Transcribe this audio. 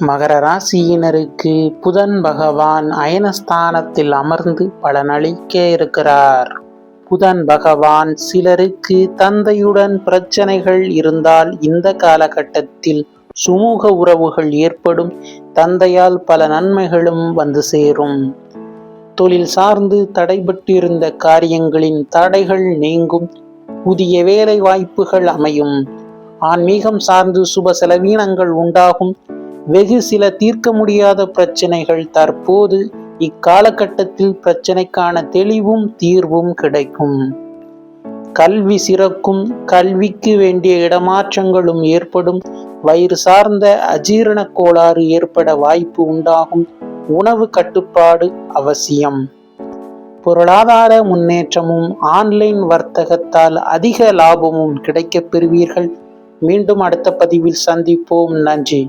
மகர ராசியினருக்கு புதன் பகவான் அயனஸ்தானத்தில் அமர்ந்து பலனளிக்க இருக்கிறார். புதன் பகவான் சிலருக்கு தந்தையுடன் பிரச்சனைகள் இருந்தால் இந்த காலகட்டத்தில் சுமூக உறவுகள் ஏற்படும். தந்தையால் பல நன்மைகளும் வந்து சேரும். தொழில் சார்ந்து தடைபட்டிருந்த காரியங்களின் தடைகள் நீங்கும். புதிய வேலை வாய்ப்புகள் அமையும். ஆன்மீகம் சார்ந்து சுப செலவீனங்கள் உண்டாகும். வெகு சில தீர்க்க முடியாத பிரச்சனைகள் தற்போது இக்காலகட்டத்தில் பிரச்சனைக்கான தெளிவும் தீர்வும் கிடைக்கும். கல்வி சிறக்கும். கல்விக்கு வேண்டிய இடமாற்றங்களும் ஏற்படும். வயிறு சார்ந்த அஜீரண கோளாறு ஏற்பட வாய்ப்பு உண்டாகும். உணவு கட்டுப்பாடு அவசியம். பொருளாதார முன்னேற்றமும் ஆன்லைன் வர்த்தகத்தால் அதிக லாபமும் கிடைக்கப் பெறுவீர்கள். மீண்டும் அடுத்த பதிவில் சந்திப்போம். நன்றி.